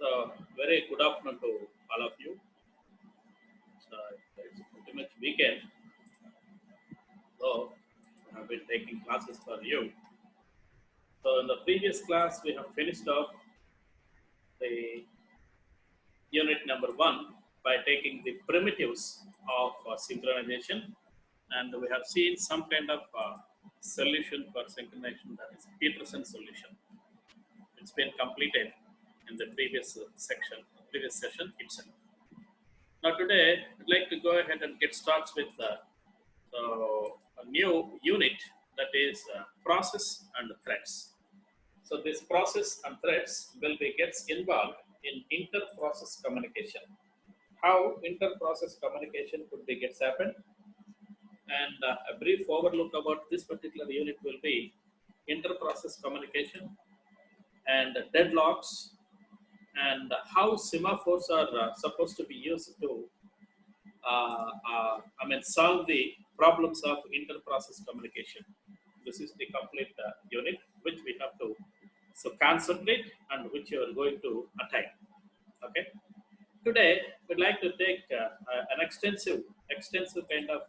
So, very good afternoon to all of you. So, it's pretty much weekend, so I've been taking classes for you. So, in the previous class, we have finished off the unit number one by taking the primitives of synchronization, and we have seen some kind of solution for synchronization, that is Peterson solution. It's been completed in the previous session itself. Now today, I'd like to go ahead and get started with a new unit, that is process and threads. So this process and threads will be gets involved in inter-process communication. How inter-process communication could be gets happen, and a brief overlook about this particular unit will be inter-process communication and deadlocks, and how semaphores are supposed to be used to solve the problems of inter-process communication. This is the complete unit which we have to concentrate and which you are going to attain. Okay. Today, we'd like to take an extensive kind of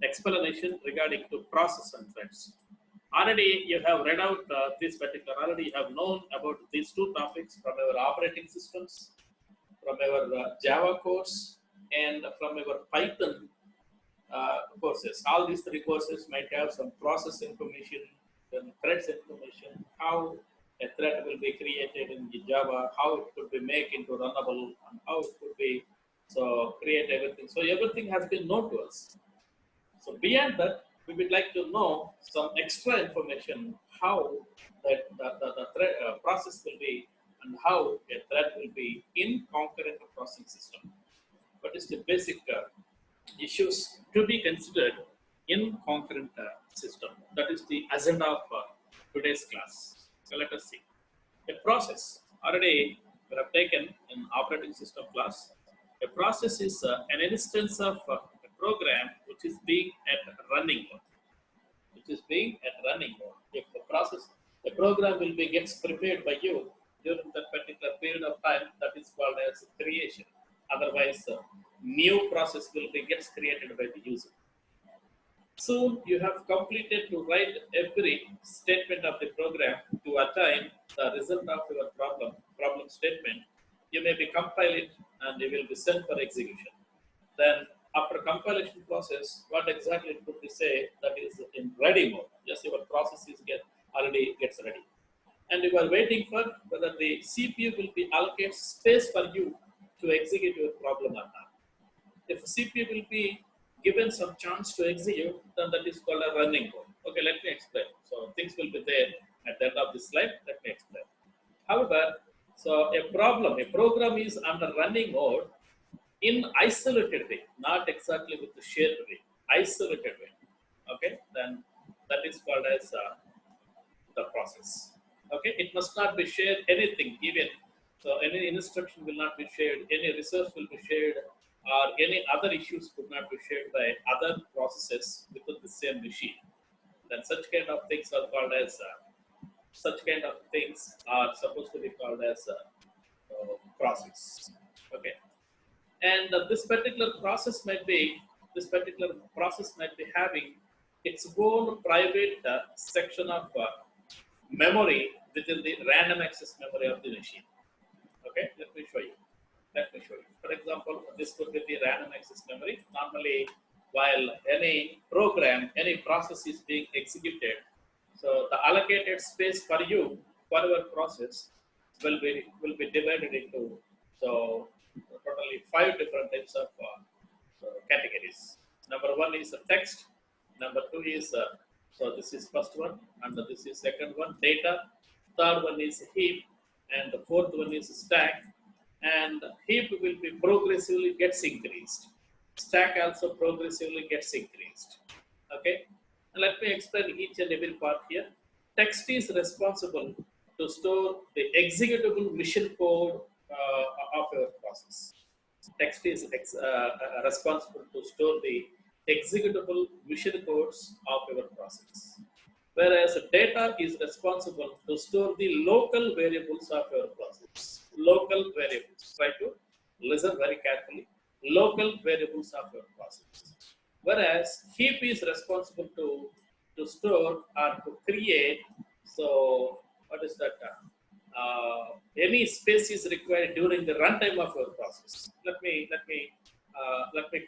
explanation regarding to process and threads. Already you have read out this particular. Already you have known about these two topics from our operating systems, from our Java course, and from our Python courses. All these three courses might have some process information, then threads information, how a thread will be created in the Java, how it could be made into runnable, and how it could be create everything. So everything has been known to us. So beyond that, we would like to know some extra information how the thread, process will be and how a thread will be in concurrent processing system. What is the basic issues to be considered in concurrent system? That is the agenda of today's class. So let us see. A process, already we have taken in operating system class. A process is an instance of a program which is being at running mode. If the program will be gets prepared by you during that particular period of time, that is called as creation. Otherwise, new process will be gets created by the user. Soon you have completed to write every statement of the program to attain the result of your problem statement. You may be compile it and it will be sent for execution. Then after compilation process, what exactly it could be say that is in ready mode. Just your process is already gets ready. And you are waiting for whether the CPU will be allocate space for you to execute your problem or not. If CPU will be given some chance to execute, then that is called a running mode. Okay, let me explain. So things will be there at the end of this slide. Let me explain. However, so a program is under running mode in isolated way, not exactly with the shared way, isolated way. Okay, then that is called as the process. Okay, it must not be shared anything, even so any instruction will not be shared, any resource will be shared, or any other issues could not be shared by other processes within the same machine. Then such kind of things are called as supposed to be called as process. Okay, and this particular process might be having its own private section of memory within the random access memory of the machine. Okay, let me show you. For example, this could be the random access memory. Normally, while any process is being executed, so the allocated space for our process will be divided into totally 5 different types of categories. Number one is text. Number two is this is first one, and this is second one, data. Third one is heap, and the fourth one is stack. And heap will be progressively gets increased. Stack also progressively gets increased. Okay, and let me explain each and every part here. Text is responsible to store the executable mission code of your process. Text is responsible to store the executable mission codes of your process. Whereas data is responsible to store the local variables of your process. local variables. Try to listen very carefully. Local variables of your process. Whereas heap is responsible to store or to create. So what is that? Any space is required during the runtime of your process. Let me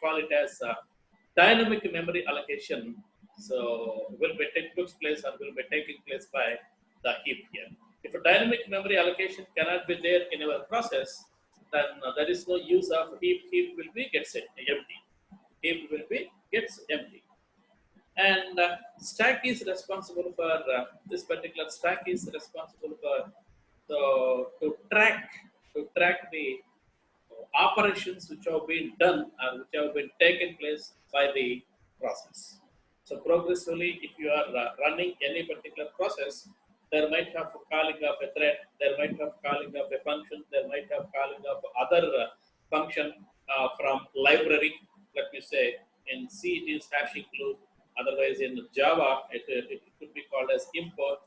call it as dynamic memory allocation. So will be takes place or will be taking place by the heap here. If a dynamic memory allocation cannot be there in our process, then there is no use of heap. Heap will be gets empty. Heap will be gets empty. And stack is responsible for this particular stack is responsible for to track the operations which have been done or which have been taken place by the process. So progressively, if you are running any particular process, there might have calling of a thread, there might have calling of a function, there might have calling of other function from library. Let me say in C it is hash include, otherwise in Java it could be called as import,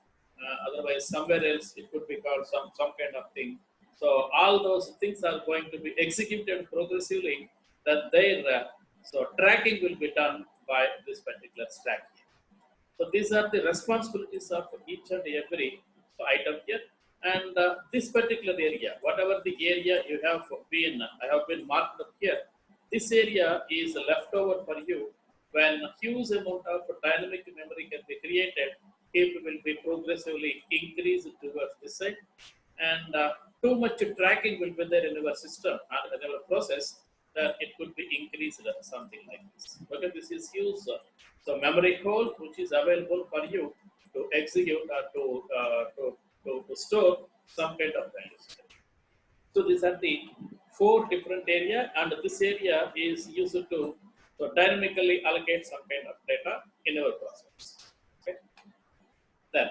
otherwise somewhere else it could be called some kind of thing. So all those things are going to be executed progressively. That their so tracking will be done by this particular stack. So these are the responsibilities of each and every item here. And this particular area, whatever the area you have been, I have been marked up here. This area is left over for you. When a huge amount of dynamic memory can be created, heap will be progressively increased towards this side. And too much tracking will be there in our system and in our process, that it could be increased or something like this. Okay, this is used. So memory hole which is available for you to execute or to store some kind of values. So these are the four different area, and this area is used to dynamically allocate some kind of data in our process. Okay. Then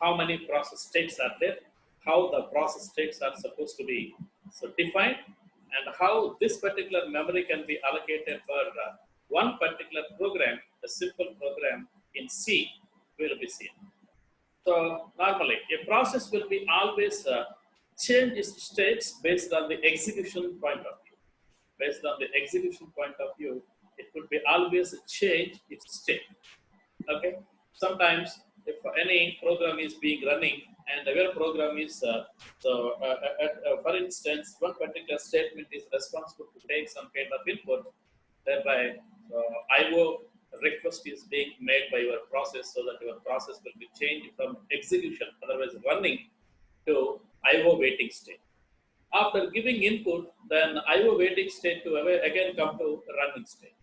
how many process states are there, how the process states are supposed to be defined, and how this particular memory can be allocated for one particular program, a simple program in C will be seen. So normally a process will be always change its states based on the execution point of view. Based on the execution point of view, it could be always change its state. Okay. Sometimes if any program is being running and your program is for instance, one particular statement is responsible to take some kind of input, thereby IO request is being made by your process, so that your process will be changed from execution, otherwise running, to IO waiting state. After giving input, then IO waiting state to again come to running state.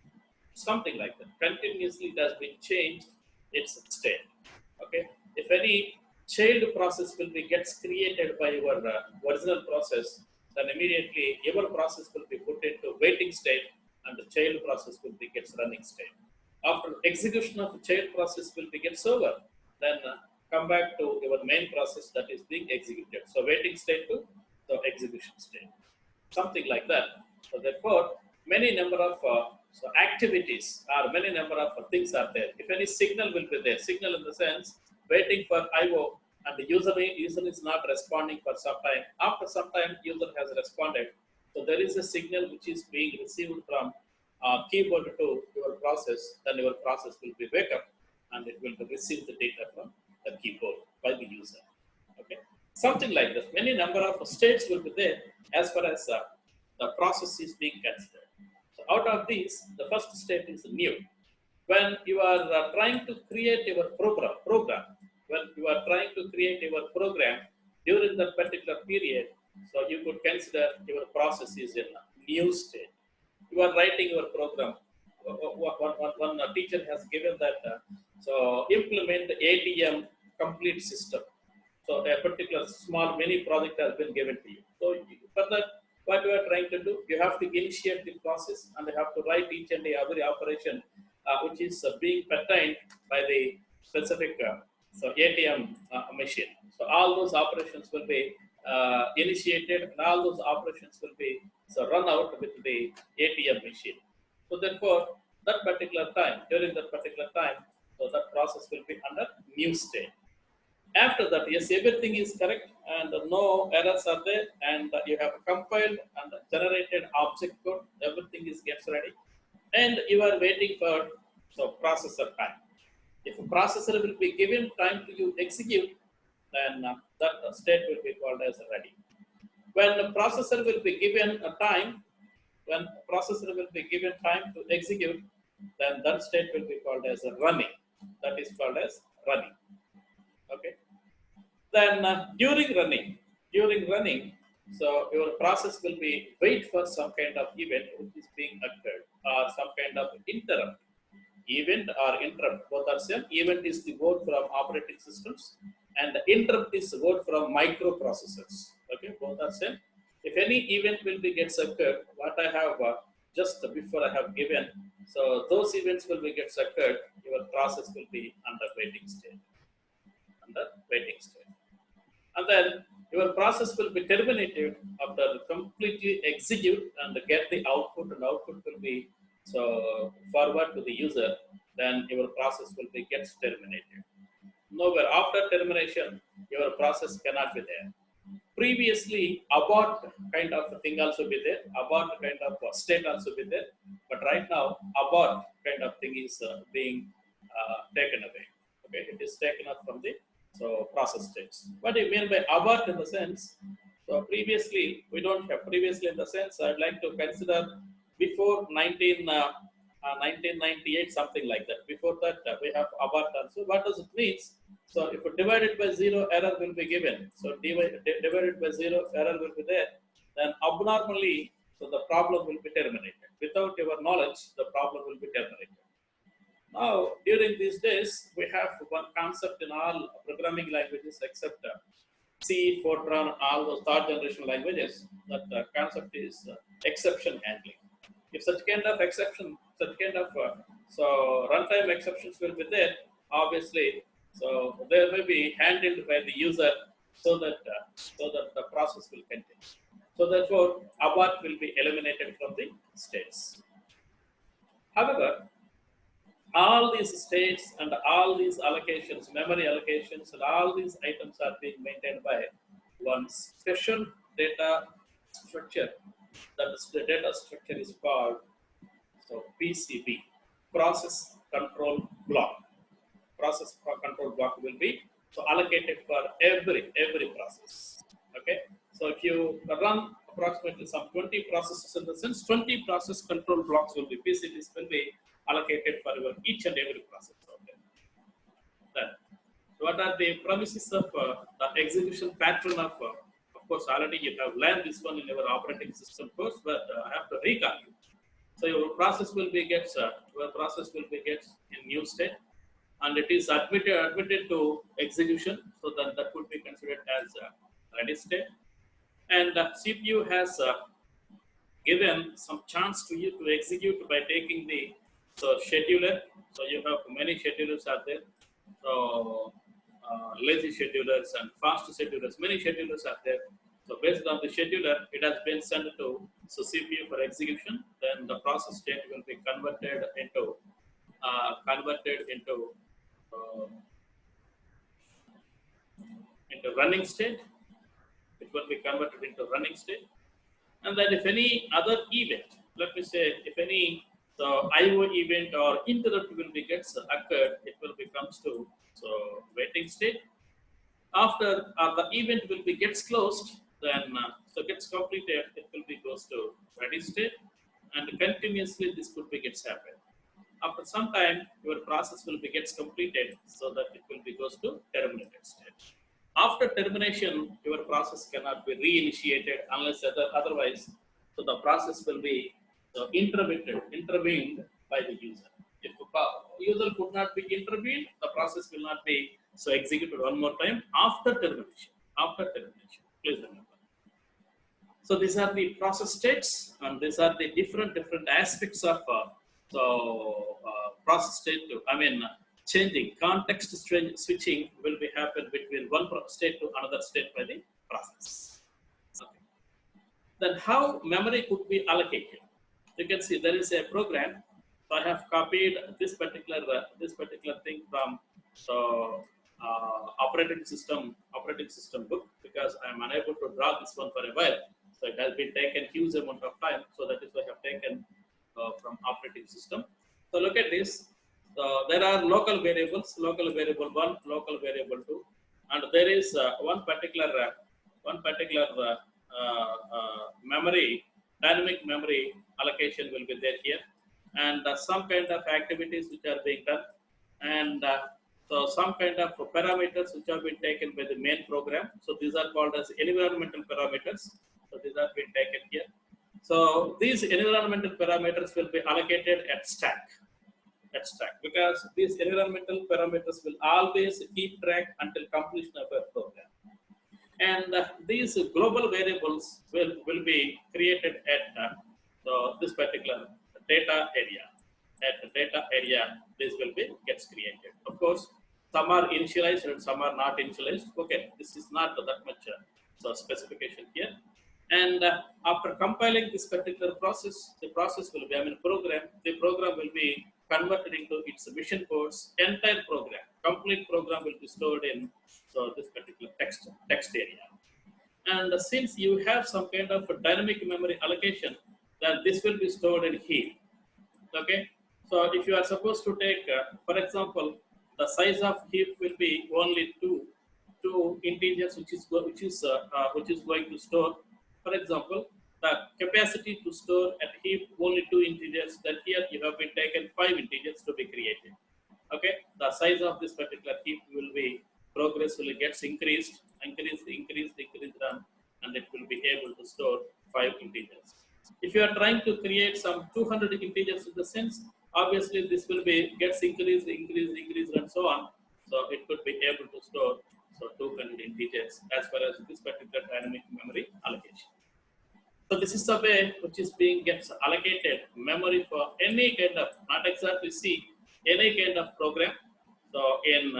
Something like that. Continuously it has been changed its state. Okay. If any child process will be gets created by your original process, then immediately your process will be put into waiting state and the child process will be gets running state. After execution of the child process will be gets over, then come back to your main process that is being executed. So waiting state to the execution state. Something like that. So therefore, many number of activities or many number of things are there. If any signal will be there, signal in the sense waiting for IO and the user is not responding for some time. After some time, user has responded. So there is a signal which is being received from keyboard to your process. Then your process will be wake up and it will receive the data from the keyboard by the user. Okay, something like that. Many number of states will be there as far as the process is being considered. So out of these, the first state is new. When you are trying to create your program, when you are trying to create your program during that particular period, so you could consider your process is in a new state. You are writing your program. One teacher has given that, so implement the ATM complete system. So a particular small mini project has been given to you. So for that, what you are trying to do, you have to initiate the process and you have to write each and every operation which is being pertained by the specific so ATM machine. So all those operations will be initiated and all those operations will be run out with the ATM machine. So therefore, that particular time, during that particular time, so that process will be under new state. After that, yes, everything is correct. and no errors are there, and you have compiled and generated object code, everything is gets ready, and you are waiting for processor time. If a processor will be given time to you execute, then that state will be called as ready. When the processor will be given a time, when processor will be given time to execute, then that state will be called as a running. That is called as running. Okay. Then during running, so your process will be wait for some kind of event which is being occurred or some kind of interrupt. Event or interrupt, both are same. Event is the word from operating systems, and the interrupt is the word from microprocessors. Okay, both are same. If any event will be gets occurred, what I have just before I have given, so those events will be gets occurred, your process will be under waiting state. Under waiting state. And then your process will be terminated after completely execute and get the output, and output will be so forward to the user. Then your process will be gets terminated. Nowhere after termination, your process cannot be there. Previously, abort kind of thing also be there, abort kind of state also be there, but right now abort kind of thing is being taken away. Okay, it is taken up from the process states. What do you mean by abort in the sense? So previously we don't have previously in the sense I'd like to consider before 1998 something like that. Before that we have abort also. What does it mean? So if divided by 0, error will be given. So divided by 0, error will be there. Then abnormally, so the problem will be terminated. Without your knowledge, the problem will be terminated. Now, during these days, we have one concept in all programming languages except C, Fortran, all those third generation languages. That concept is exception handling. If such kind of exception, such kind of runtime exceptions will be there, obviously, so they may be handled by the user so that the process will continue. So therefore, abort will be eliminated from the states. However, all these states and all these allocations, memory allocations, and all these items are being maintained by one special data structure. That is, the data structure is called PCB, process control block. Process control block will be allocated for every process. Okay, so if you run approximately some 20 processes in the sense, 20 process control blocks will be PCBs will be allocated for your each and every process. Okay. Then, what are the premises of the execution pattern of course, already you have learned this one in your operating system course, but I have to recall you. So your process will be gets in new state, and it is admitted to execution. So then that would be considered as ready state. And CPU has given some chance to you to execute by taking the scheduler. So you have many schedulers are there. So lazy schedulers and fast schedulers, many schedulers are there. So based on the scheduler, it has been sent to CPU for execution. Then the process state will be converted into running state. It will be converted into running state. And then if any other event, let me say, if any IO event or interrupt will be gets occurred, it will becomes to waiting state. After the event will be gets closed, then gets completed, it will be goes to ready state, and continuously this could be gets happen. After some time, your process will be gets completed, so that it will be goes to terminated state. After termination, your process cannot be reinitiated unless otherwise. So the process will be intervened by the user. If the user could not be intervened, the process will not be executed one more time after termination. After termination, please remember. So these are the process states, and these are the different aspects of process state. Changing context switching will be happen between one state to another state by the process. Okay. Then how memory could be allocated? You can see there is a program. So I have copied this particular thing from operating system book, because I am unable to draw this one for a while. So it has been taken huge amount of time. So that is why I have taken from operating system. So look at this. There are local variables, local variable 1, local variable 2, and there is one particular memory, dynamic memory allocation will be there here, and some kind of activities which are being done, and so some kind of parameters which have been taken by the main program. So these are called as environmental parameters. So these are being taken here. So these environmental parameters will be allocated at stack, because these environmental parameters will always keep track until completion of a program. And these global variables will be created at this particular data area. At the data area, this will be gets created. Of course, some are initialized and some are not initialized. Okay, this is not that much so specification here. And after compiling this particular process, the process will be, the program will be converted into its mission codes, entire program, complete program will be stored in so this particular text area. And since you have some kind of a dynamic memory allocation, then this will be stored in heap. Okay, so if you are supposed to take, for example, the size of heap will be only two integers, which is going to store. For example, the capacity to store at heap only 2 integers. Then here you have been taken 5 integers to be created. Okay, the size of this particular heap will be progressively gets increased, and it will be able to store 5 integers. If you are trying to create some 200 integers in the sense, obviously this will be gets increased, and so on. So it could be able to store so 200 integers as far as this particular dynamic memory allocation. So this is the way which is being gets allocated memory for any kind of, not exactly C, any kind of program. So in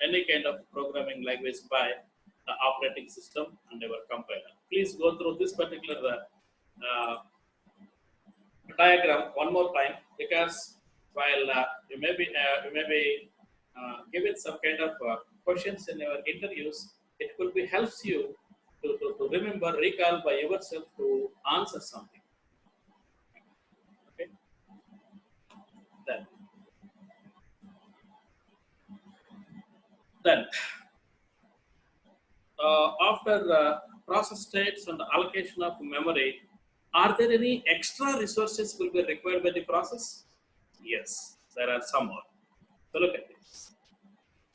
any kind of programming language by the operating system and our compiler. Please go through this particular diagram one more time, because while you may be given some kind of questions in your interviews, it could be helps you to remember, recall by yourself to answer something. Okay. Then after process states and allocation of memory, are there any extra resources will be required by the process? Yes, there are some more. So look at this.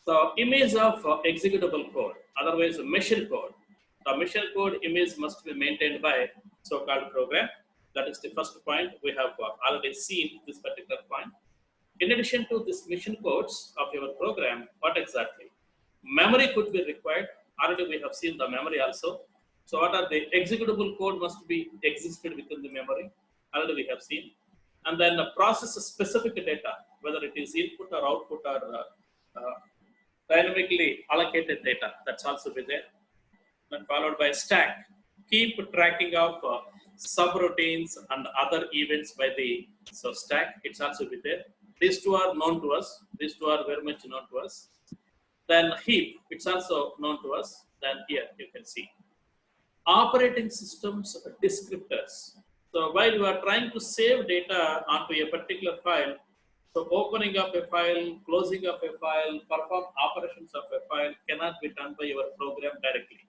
So image of executable code, otherwise mission code. The mission code image must be maintained by so-called program. That is the first point. We have already seen this particular point. In addition to this mission codes of your program, what exactly? Memory could be required. Already we have seen the memory also. So what are the executable code must be existed within the memory? Already we have seen. And then the process specific data, whether it is input or output or dynamically allocated data, that's also be there. Then followed by stack. Keep tracking of subroutines and other events by the stack. It's also be there. These two are known to us. These two are very much known to us. Then heap, it's also known to us. Then here you can see operating systems descriptors. So while you are trying to save data onto a particular file, so opening up a file, closing up a file, perform operations of a file cannot be done by your program directly.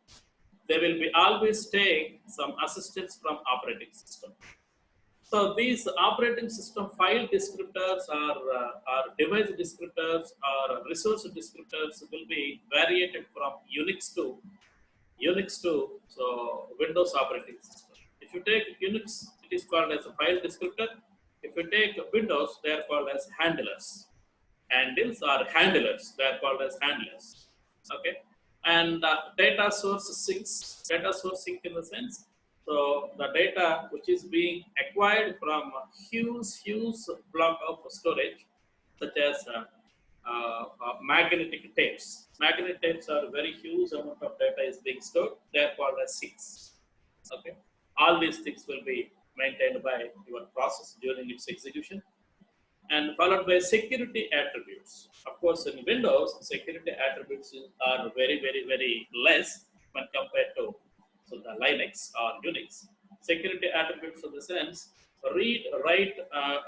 They will be always take some assistance from operating system. So these operating system file descriptors or device descriptors or resource descriptors will be variated from Unix to so Windows operating system. If you take Unix, it is called as a file descriptor. If you take Windows, they are called as handlers. Handles or handlers, they are called as handlers. Okay, and data source syncs in the sense. So the data which is being acquired from a huge block of storage, such as magnetic tapes. Magnetic tapes are very huge amount of data is being stored. They are called as sinks. Okay, all these things will be maintained by your process during its execution. and followed by security attributes. Of course, in Windows, security attributes are very, very, very less when compared to the Linux or Unix. Security attributes in the sense read, write,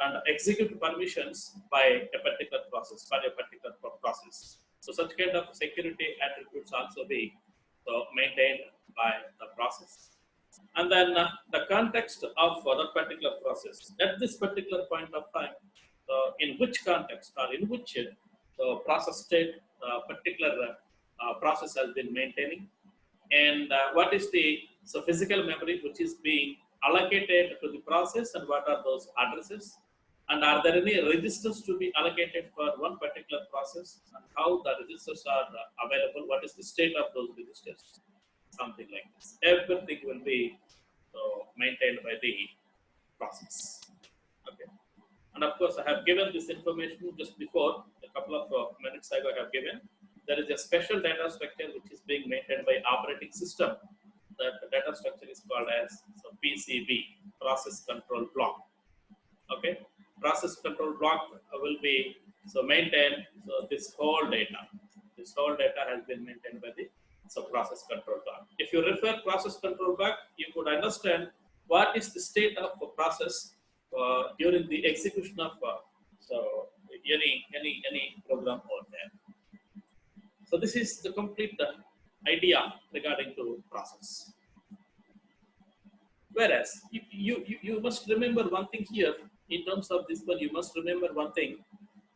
and execute permissions by a particular process, for a particular process. So such kind of security attributes also be maintained by the process. And then the context of that particular process at this particular point of time, in which context or in which process state particular process has been maintaining, and what is the physical memory which is being allocated to the process, and what are those addresses, and are there any registers to be allocated for one particular process, and how the registers are available, what is the state of those registers, something like this. Everything will be maintained by the process. Okay. And of course, I have given this information just before, a couple of minutes ago I have given. There is a special data structure which is being maintained by operating system. That the data structure is called as PCB, process control block. Okay. Process control block will be maintained. So this whole data has been maintained by the process control block. If you refer process control block, you could understand what is the state of the process during the execution of any program out there. So this is the complete idea regarding to process. Whereas you must remember one thing here. In terms of this one, you must remember one thing.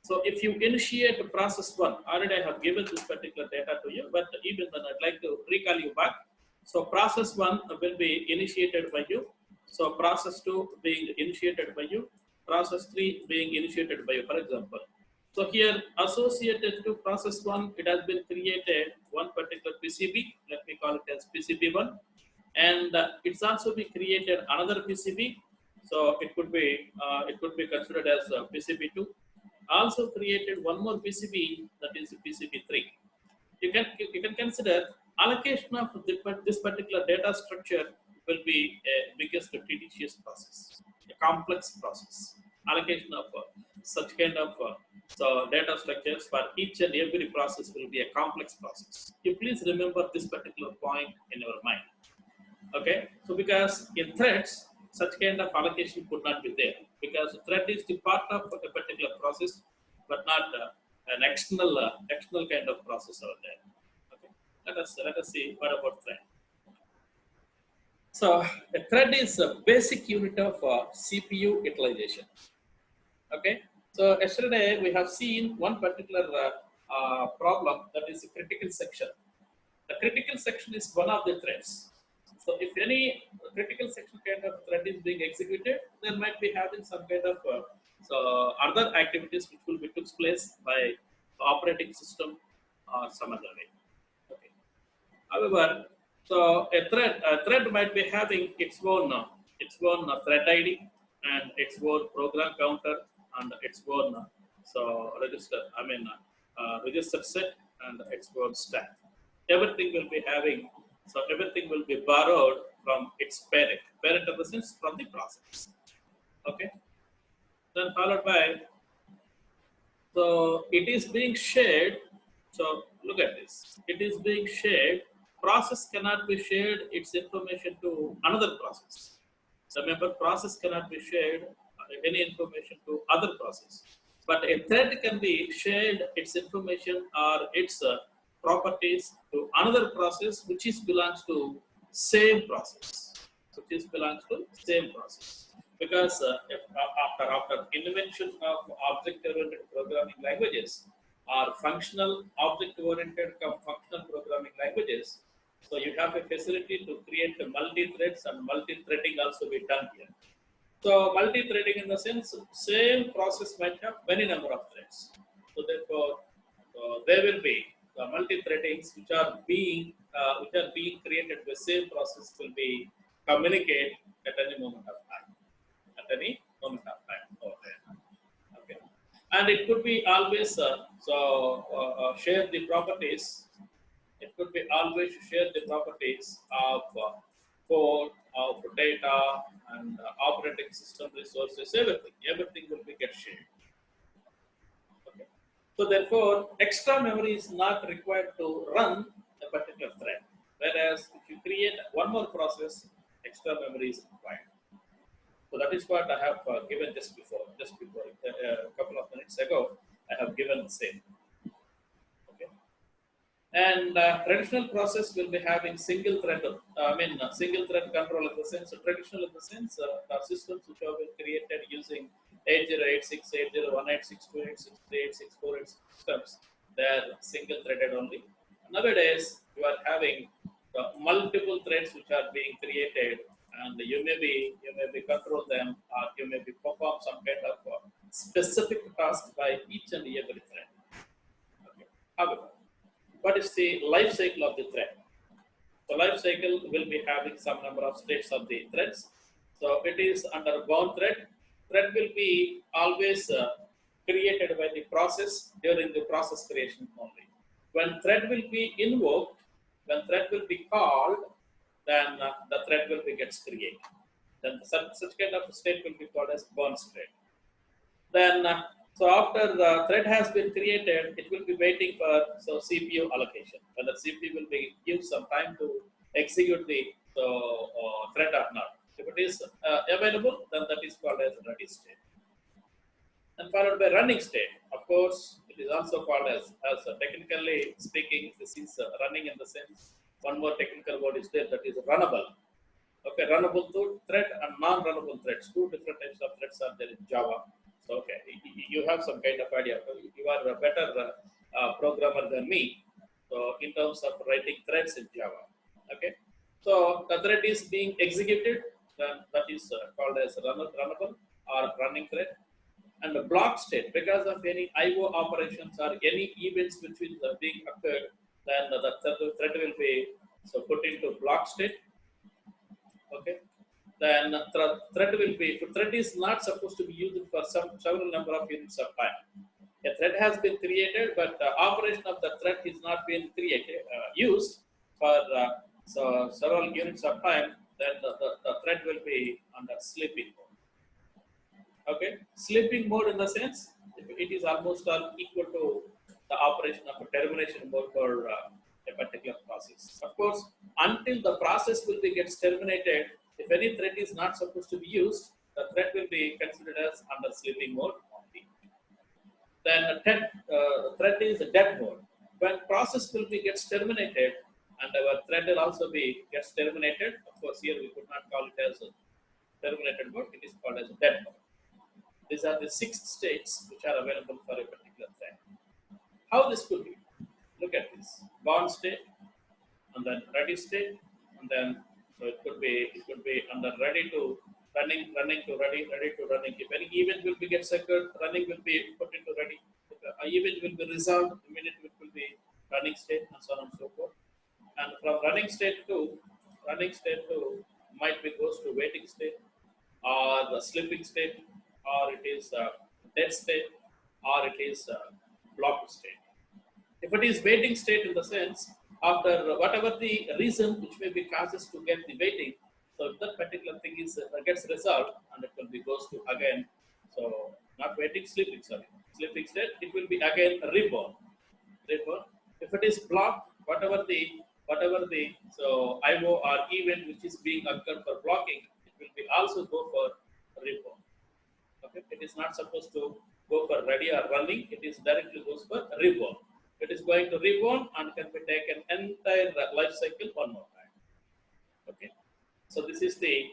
So if you initiate process one, already I have given this particular data to you, but even then I'd like to recall you back. So process one will be initiated by you. So process two being initiated by you. Process three being initiated by you, for example. So here, associated to process one, it has been created one particular PCB. Let me call it as PCB1, and it's also be created another PCB. So it could be considered as PCB2. Also created one more PCB, that is PCB3. You can consider allocation of this particular data structure will be a biggest tedious process, a complex process. Allocation of such kind of data structures for each and every process will be a complex process. You please remember this particular point in your mind. Okay, so because in threads, such kind of allocation could not be there, because thread is the part of a particular process, but not an external kind of process out there. Okay, let us see what about thread. So a thread is a basic unit of CPU utilization. Okay, so yesterday we have seen one particular problem, that is a critical section. The critical section is one of the threads. So if any critical section kind of thread is being executed, there might be having some kind of other activities which will be took place by the operating system or some other way. Okay. However, so a thread might be having its own thread ID and its own program counter and its own register. Register set and its own stack. Everything will be having. So everything will be borrowed from its parent. Parent in the sense from the process. Okay. Then followed by, so it is being shared. So look at this. It is being shared. Process cannot be shared its information to another process. Remember, process cannot be shared any information to other process. But a thread can be shared its information or its properties to another process which is belongs to same process. Because after invention of object-oriented programming languages or functional object-oriented functional programming languages, so you have a facility to create multi-threads, and multi-threading also be done here. So multi-threading in the sense, same process might have many number of threads. So therefore, there will be the multi-threadings which are being created by same process will be communicate at any moment of time. Over there. Okay, and it could be always share the properties. It could be always share the properties of code, of data, and operating system resources. Everything will be get shared. So therefore, extra memory is not required to run a particular thread. Whereas if you create one more process, extra memory is required. So that is what I have given just before. A couple of minutes ago, I have given the same. Okay. And traditional process will be having single thread, single thread control in the sense, traditional in the sense, the systems which have been created using 8086, 8018, 6286, systems, they are single threaded only. Nowadays, you are having multiple threads which are being created, and you may be control them, or you may be perform some kind of specific task by each and every thread. Okay. However, what is the life cycle of the thread? The life cycle will be having some number of states of the threads. So it is under bound thread. Thread will be always created by the process during the process creation only. When thread will be invoked, when thread will be called, then the thread will be gets created. Then such kind of state will be called as bound state. Then, so after the thread has been created, it will be waiting for CPU allocation. Whether CPU will be give some time to execute the thread or not. If it is available, then that is called as ready state. And followed by running state. Of course, it is also called as technically speaking, this is running in the sense. One more technical word is there, that is runnable. Okay, runnable thread and non-runnable threads. Two different types of threads are there in Java. So, okay, you have some kind of idea. You are a better programmer than me. So, in terms of writing threads in Java. Okay, so the thread is being executed. Then that is called as runnable or running thread. And the block state, because of any IO operations or any events which will being occurred, then the thread will be put into block state. Okay, then thread will be, thread is not supposed to be used for several number of units of time. A thread has been created, but the operation of the thread is not being created, used for several units of time. Then the thread will be under sleeping mode. Okay, sleeping mode in the sense it is almost all equal to the operation of a termination mode for a particular process. Of course, until the process will be gets terminated, if any thread is not supposed to be used, the thread will be considered as under sleeping mode only. Then thread is dead mode. When process will be gets terminated, and our thread will also be gets terminated. Of course, here we could not call it as a terminated mode. It is called as dead mode. These are the 6 states which are available for a particular thread. How this could be? Look at this: bound state, and then ready state, and then so it could be under ready to running, running to ready, ready to running. If any event will be get occurred, running will be put into ready. If an event will be resolved, immediately it will be running state, and so on and so forth. And from running state to might be goes to waiting state, or the sleeping state, or it is dead state, or it is blocked state. If it is waiting state in the sense, after whatever the reason which may be causes to get the waiting, so if that particular thing is gets resolved, and it will be goes to again, so not waiting, sleeping, sorry, sleeping state, it will be again reborn. If it is blocked, whatever the so IO or event which is being occurred for blocking, it will be also go for reborn. Okay, it is not supposed to go for ready or running. It is directly goes for reborn. It is going to reborn and can be taken entire life cycle one more time. Okay, so this is the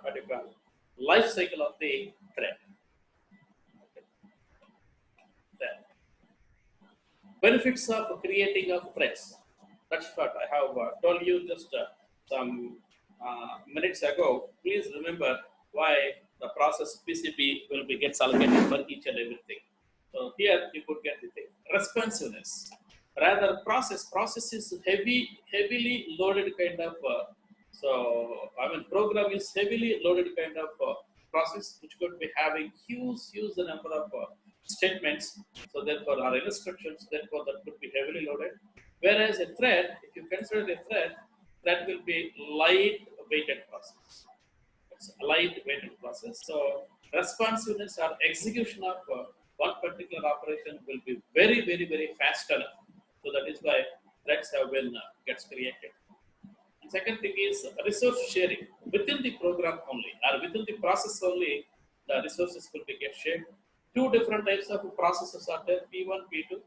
particular life cycle of the thread. Okay. Then benefits of creating of threads. That's what I have told you just some minutes ago. Please remember why the process PCB will be gets allocated for each and everything. So here you could get the thing. Responsiveness. Rather process is heavily loaded kind of program is heavily loaded kind of process which could be having huge number of statements. So therefore our instructions, therefore that could be heavily loaded. Whereas a thread, if you consider a thread will be light weighted process. It's a light weighted process. So responsiveness or execution of one particular operation will be very, very, very fast enough. So that is why threads have been gets created. And second thing is resource sharing within the program only or within the process only. The resources will be get shared. Two different types of processes are there: P1, P2,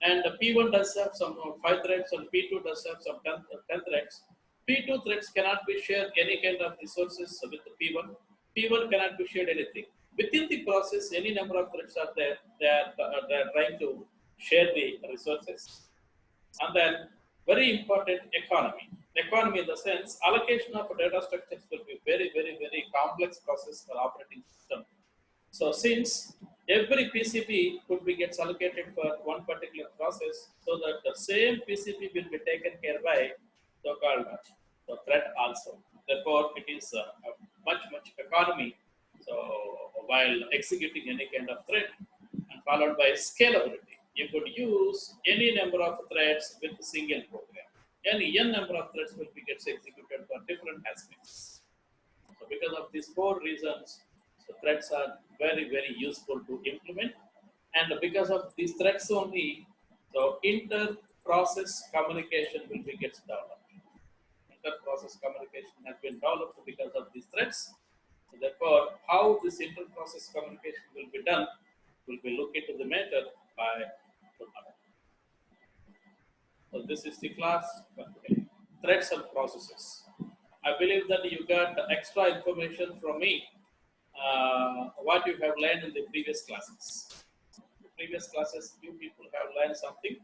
and P1 does have some 5 threads, and P2 does have some 10 threads. P2 threads cannot be shared any kind of resources with the P1. P1 cannot be shared anything. Within the process, any number of threads are there. They are trying to share the resources. And then very important economy. Economy in the sense allocation of data structures will be very, very, very complex process for operating system. So since every PCB could be gets allocated for one particular process, so that the same PCB will be taken care by so-called the thread also. Therefore, it is a much economy. So while executing any kind of thread, and followed by scalability, you could use any number of threads with a single program. Any n number of threads will be gets executed for different aspects. So because of these four reasons, so threads are very, very useful to implement. And because of these threads only, so inter-process communication will be gets developed. Inter-process communication has been developed because of these threads. So therefore, how this inter-process communication will be done will be looked into the matter by tomorrow. So this is the class. Okay. Threads and processes. I believe that you got extra information from me, what you have learned in the previous classes. The previous classes, you people have learned something.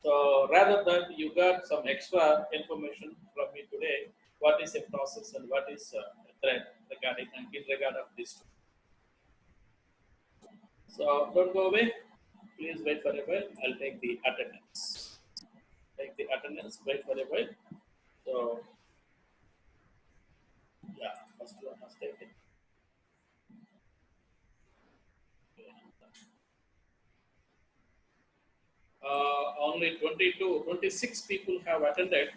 So rather than you got some extra information from me today, what is a process and what is a thread regarding and in regard of this. So don't go away. Please wait for a while. I'll take the attendance. Take the attendance. Wait for a while. So yeah, first one has taken. Only 22, 26 people have attended.